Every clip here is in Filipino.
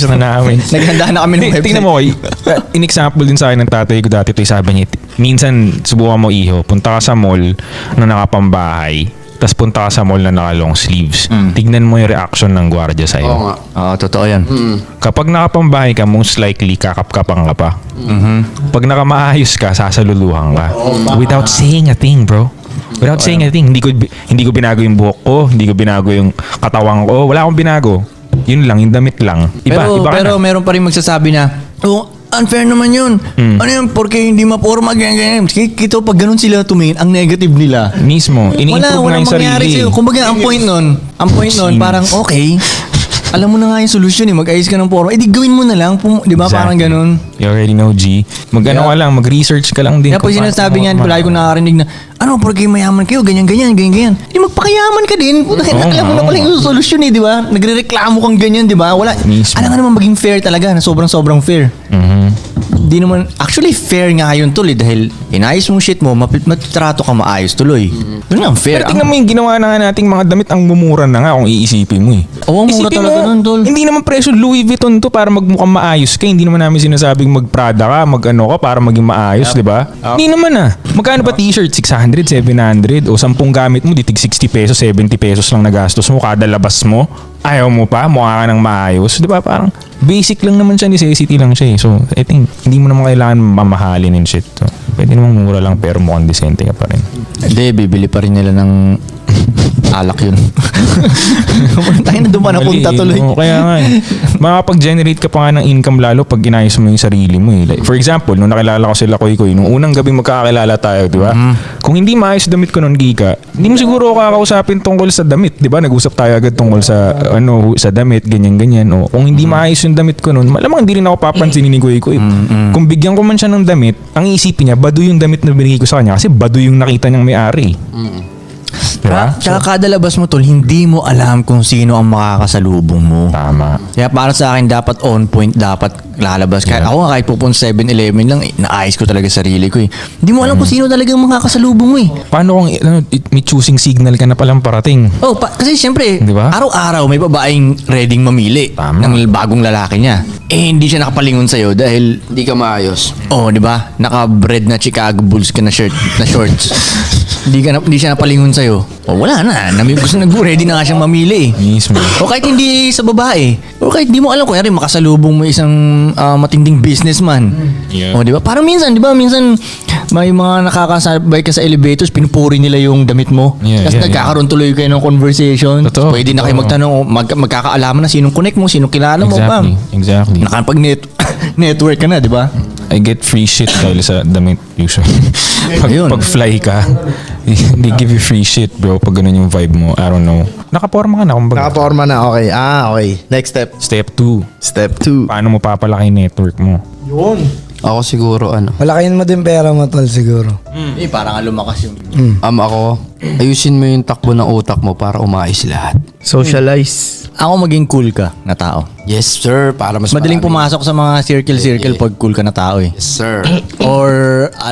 na namin. Naghanda na kami ng website. Tingnan mo, in-example din sa akin ng tatay ko dati, ito sabi niya, minsan subukan mo iho, punta ka sa mall na nakapambahay, tapos punta ka sa mall na naka long sleeves. Tignan mo yung reaction ng gwardiya sa'yo. Oo nga. Oo, totoo yan. Kapag nakapambahay ka, most likely kakapkapang ka pa. Pag nakamaayos ka, sasaluluhan ka. Without saying a thing, bro. Without saying anything, hindi ko binago yung buhok ko, hindi ko binago yung katawan ko, wala akong binago. Yun lang, yung damit lang. Iba Pero ka na. meron pa rin magsasabi na, oh, unfair naman yun. Ano yun, porque hindi maporma, ganyan. Kito, pag ganun sila tumingin, ang negative nila. Mismo, ini-improve nga yung sarili. Sa'yo. Kumbaga, ang point nun, parang okay, alam mo na nga yung solusyon eh, mag-ayos ka ng forma. Eh di gawin mo na lang, di ba? Exactly. Parang ganun. You already know, G. Mag-ano ka lang, mag-research ka lang din. Kaya pag sinasabi niyan, palagi ko nakakarinig na, ano, porque mayaman kayo, ganyan. Di magpakayaman ka din. Puta, alam mo na pala yung solusyon eh, di ba? Nagre-reklamo kang ganyan, di ba? Wala. Mismo. Alam nga naman maging fair talaga, na sobrang fair. Di naman, actually fair nga yun tuloy dahil inayos mo shit mo, matitrato ka maayos tuloy. Yun nga, fair. Pero tingnan mo yung ginawa na nga nating mga damit, ang mumura na nga kung iisipin mo eh. Oo, mura Isipin talaga mo, nun, tol. Hindi naman presyo Louis Vuitton to para magmukhang maayos ka. Hindi naman namin sinasabing mag-Prada ka, mag-ano ka para maging maayos, di ba? Hindi naman ah. Magkano ba t-shirt? 600, 700? O 10 gamit mo, ditig 60 pesos, 70 pesos lang nagastos mo kada labas mo. Ayaw mo pa, mukha ka ng maayos. Di ba? Parang basic lang naman siya, necessity lang siya eh. So, I think, hindi mo naman kailangan mamahalin and shit. So, pwede namang mura lang pero mukhang decente ka pa rin. Hindi, bibili pa rin nila ng alak yun. Tayo na doon pa napunta tuloy. Oo, kaya nga eh. Makapag-generate ka pa nga ng income lalo pag inayos mo yung sarili mo eh. Like, for example, nung nakilala ko sila Koy, nung unang gabi magkakakilala tayo, di ba? Kung hindi maayos damit ko nun, Gika, hindi mo siguro kakausapin tungkol sa damit, di ba? Nag-usap tayo agad tungkol sa sa damit, ganyan-ganyan. O, kung hindi maayos yung damit ko nun, malamang hindi rin ako papansinin ni Koy. Kung bigyan ko man siya ng damit, ang isipin niya, bado yung damit na binigay ko sa kanya kasi bado yung nakita niyang may-ari. Diba? Tsaka kada labas mo tol, hindi mo alam kung sino ang makakasalubong mo. Tama. Kaya para sa akin, dapat on point, dapat lalabas. Kahit ako nga, kahit pupunta 7-Eleven lang, naayos ko talaga sarili ko eh. Hindi mo alam kung sino talagang makakasalubong mo eh. Paano kung may choosing signal ka na palang parating? Oh, kasi syempre, Di ba? araw-araw may babaeng readyng mamili Tama. ng bagong lalaki niya. Eh, hindi siya nakapalingon sa'yo dahil, Hindi ka maayos. oh, di ba? Naka-bread na Chicago Bulls ka na shorts. Hindi siya napalingon sa'yo. O wala na. Ready na nga siyang mamili eh. Mismo. O kahit hindi sa babae. O kahit di mo alam, kunyari makasalubong mo isang matinding businessman. Yeah. O di ba? Parang minsan, di ba? Minsan may mga nakakasabay ka sa elevators, pinupuri nila yung damit mo. Yeah, Tapos yeah, nagkakaroon tuloy kayo ng conversation. Totoo. Pwede na kayo magtanong, magkakaalaman na sinong connect mo, sinong kilala mo pa. Exactly. Nakapag-network ka na, di ba? I get free shit dahil sa damit usually. Ayun. Pag fly ka, they give you free shit, bro. Pag ganun yung vibe mo, I don't know. Nakaporma ka na, kumbaga. Nakaporma na, okay. Okay. Next step. Step 2. Step 2. Paano mo papalaki yung network mo? Yun. Ako siguro, Malakayin mo din pera mo, tol, siguro. Eh, parang nga lumakas yung... ako, ayusin mo yung takbo ng utak mo para umayos lahat. Socialize. Ako maging cool ka na tao. Yes, sir. Para mas Madaling marami. pumasok sa mga circle pag cool ka na tao eh. Yes, sir. Or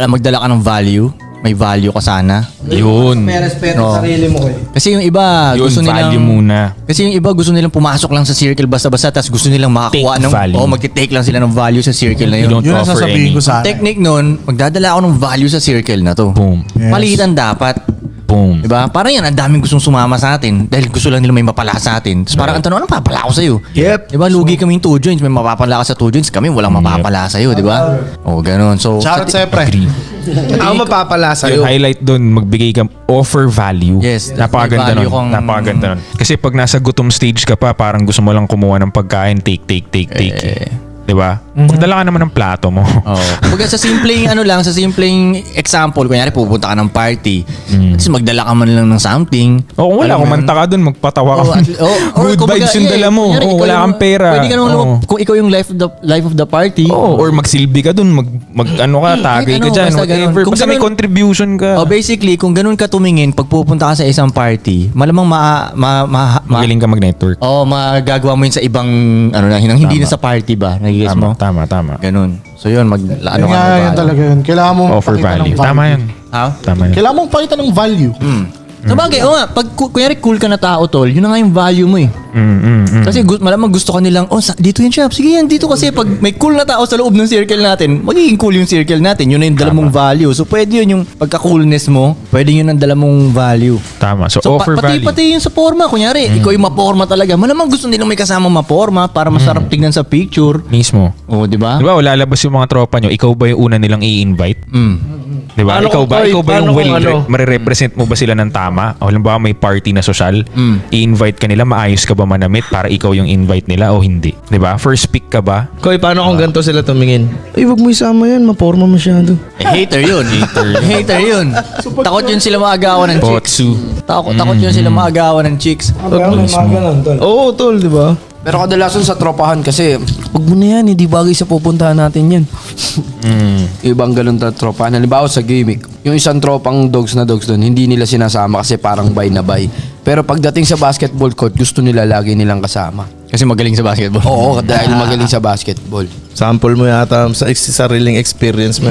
magdala ka ng value. May value ka sana. Yun. May respeto Oo. sa sarili mo eh. Kasi yung iba Yun, gusto nilang value muna. Kasi yung iba gusto nilang pumasok lang sa circle basta-basta tapos gusto nilang makakuha Take ng value. magti-take lang sila ng value sa circle na You yun. don't Yun ang offer sasabihin any. ko sa akin. Technique nun, magdadala ako ng value sa circle na to. Boom. Yes. Palitan dapat. Boom. Diba? Parang yan, ang daming gustong sumama sa atin dahil gusto lang nila may mapala sa atin. Tapos parang ang tanong, anong papala ko sa'yo? Yep. Diba? Lugi kami yung 2 joints. May mapapala ka sa 2 joints. Kami walang mapapala sa'yo. Diba? O, ganun. So, Shoutout sa'yo, pre. Agree. Ako mapapala Yung sa'yo. highlight doon, magbigay ka, offer value. Yes, Napakaganda may value nun. kang- Napakaganda nun. Kasi pag nasa gutom stage ka pa, parang gusto mo lang kumuha ng pagkain, take. Diba? Magdala ka naman ng plato mo. oh. Kumbaga sa simpleng sa simpleng example, kunyari pupunta ka ng party, kasi magdala ka man lang ng something. O kung wala, Alam mo kumanta ka dun, magpatawa ka. or Good kumbaga, vibes yung dala mo. kunyari, ikaw Wala yung- kang pera. Pwede ka naman, Oo. kung ikaw yung life of the party. Or magsilbi ka dun, ano ka, tagay ka ano, dyan, basta whatever. ganun. Kung Basta may ganun- contribution ka. Basically, kung ganun ka tumingin, pag pupunta ka sa isang party, malamang Magaling ka mag-network. magagawa mo yun sa ibang, hindi na sa party ba? Nagigets mo? Tama. Ganun. So yun, Yun nga, yun talaga yun. Kailangan mong Offer pakita ng value. Tama yan. Ha? Tama yan. Kailangan mong pakita ng value. Sabagay, oo nga, pag kunyari cool ka na tao, tol, yun na nga yung value mo eh. Kasi malamang gusto ka nilang, dito yan siya. Sige yan, dito kasi pag may cool na tao sa loob ng circle natin, magiging cool yung circle natin. Yun na yung dala mong value. So pwede yun yung pagka-coolness mo, pwede yun ang dala mong value. Tama. So, So offer value. pati yung sa forma. Kunyari, ikaw yung maporma talaga. Malamang gusto nilang may kasama maporma para masarap tignan sa picture. Mismo. Oo, di ba? Di ba, lalabas yung mga tropa nyo, ikaw ba yung una nilang i-invite? Di ba? Paano Ikaw kung- ba? Ikaw ba yung paano kung ano? marirepresent mo ba sila ng tama? O halimbawa may party na social, i-invite ka nila, maayos ka ba manamit para ikaw yung invite nila o hindi? Di ba? First pick ka ba? Koy, paano kung ganito sila tumingin? Ay, wag mo isama yan. Maporma masyado. Hater yun. Hater yun. Takot yun sila maagawan ng chicks. Potsu. Takot yun sila maagawan ng chicks. May mga ganun, tol. Oo, tol, di ba? Pero kadalasan sa tropahan kasi, wag mo na yan, hindi bagay sa pupuntahan natin yan. Ibang ganun na tropahan. Halimbawa sa gimmick, yung isang tropang dogs na dogs doon, hindi nila sinasama kasi parang bay na bay. Pero pagdating sa basketball court, gusto nila lagi nilang kasama. Kasi magaling sa basketball. Oo, dahil magaling sa basketball. Sample mo yata sa sariling experience mo.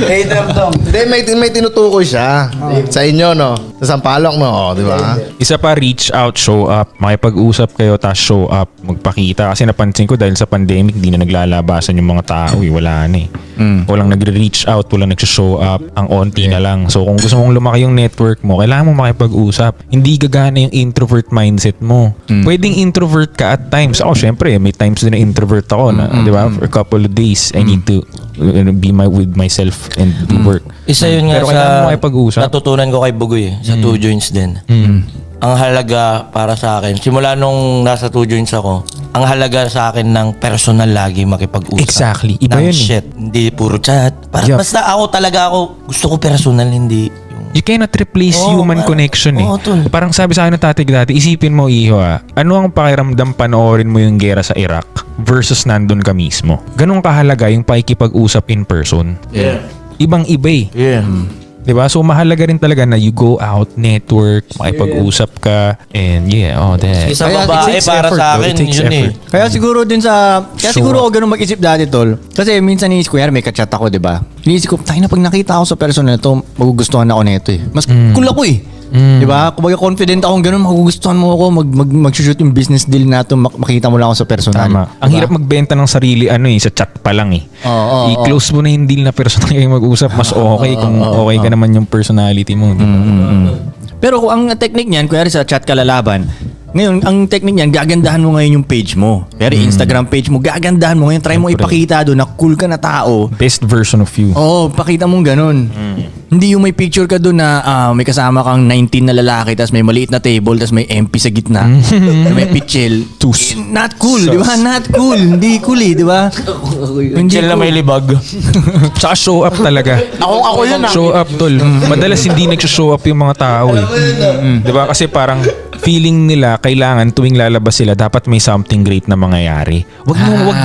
Hindi, may tinutukoy siya. Sa inyo, no? Sa Sampaloc, no? Di ba? Isa pa, reach out, show up. Makipag-usap kayo, tas show up. Magpakita. Kasi napansin ko dahil sa pandemic, di na naglalabasan yung mga tao. Wala na eh. Walang nagre-reach out, walang nag-show up. Ang onti na lang. So kung gusto mong lumaki yung network mo, kailangan mo makipag-usap. Hindi gagana yung introvert mindset mo. Pwedeng introvert ka at times. Ako, syempre, may times din na introvert ako. Na, di ba? For a couple of days, I need to be with myself and do work. Isa yun nga Pero kailangan mo makipag-usap. natutunan ko kay Bugoy sa Two Joints din. Ang halaga para sa akin, simula nung nasa Two Joints ako, ang halaga sa akin ng personal lagi makipag-usap. Exactly. Iba Ng yun eh. shit. Hindi puro chat. Yup. Basta ako gusto ko personal, hindi yung... You cannot replace Oo, human connection eh. oo, tol. Parang sabi sa akin ng tatay ko dati, isipin mo Iho ano ang pakiramdam panoorin mo yung gera sa Iraq versus nandun ka mismo? Ganun kahalaga yung pakikipag-usap in person. Yeah. Ibang-iba eh. Yeah. Diba? So mahalaga rin talaga na you go out, network, makipag-usap ka, and that. Isa Kaya babae it takes para effort, sa though. akin, It takes yun effort. Kaya siguro din Show siguro up. ako ganun mag-isip dati, tol. Kasi minsan iniisip ko, may kachat ako, di ba? Iniisip ko, tayo na pag nakita ako sa personal na to, magugustuhan ako nito eh. Mas cool ako eh. Di ba? Kumbaga confident akong ganun, magugustuhan mo ako, mag-shoot yung business deal na to, makita mo lang ako sa personal. Tama. Ang Diba? hirap magbenta ng sarili sa chat pa lang eh. Oo, I-close mo na yung deal na personal kayo mag-usap, mas okay kung okay ka naman yung personality mo. Diba? Pero kung ang technique niyan, kuya sa chat ka lalaban, ngayon, ang technique niyan, gagandahan mo ngayon yung page mo. Pero Instagram page mo, gagandahan mo ngayon. Try mo Siyempre. ipakita doon na cool ka na tao. Best version of you. Oo, pakita mong ganun. Hindi yung may picture ka doon na may kasama kang 19 na lalaki tapos may maliit na table tapos may MP sa gitna. na may pitchel. Tus. Not cool, di ba? Not cool. Hindi cool eh, di ba? Hindi Chill na may libag. Tsaka show up talaga. Ako yun, Show up, tol. Madalas hindi nagsho-show up yung mga tao eh. Di ba? Kasi parang feeling nila kailangan tuwing lalabas sila dapat may something great na mangyayari. Wag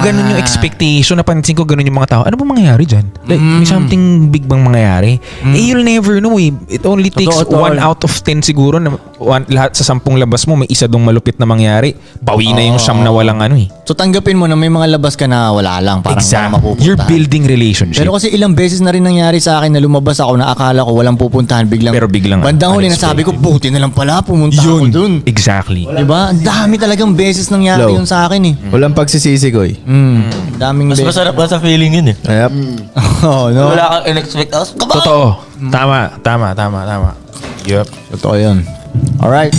ganun yung expectation. Napansin ko ganun yung mga tao. Ano ba mangyayari dyan? Like, may something big bang mangyayari? Eh, you'll never know eh. It only takes Totoo, 1 out of 10 siguro na lahat sa 10 labas mo may isa dong malupit na mangyari. Bawi na yung siyam na walang ano eh. So tanggapin mo na may mga labas ka na wala lang. Parang walang mapupuntahan. You're building relationship. Pero kasi ilang beses na rin nangyari sa akin na lumabas ako na akala ko walang pupuntahan biglang. Pero biglang bandang huli na sabi ko, buti na lang pala pumunta ako dun. Exactly. Diba? Ang dami talagang beses nangyari Low. yun sa akin eh. Walang pagsisisi, Koy. Daming Mas beses. masarap ba sa feeling yun eh. Ayap. Oh, no? Wala kang in-expect. Totoo. Tama. Yup. Totoo yun. Alright.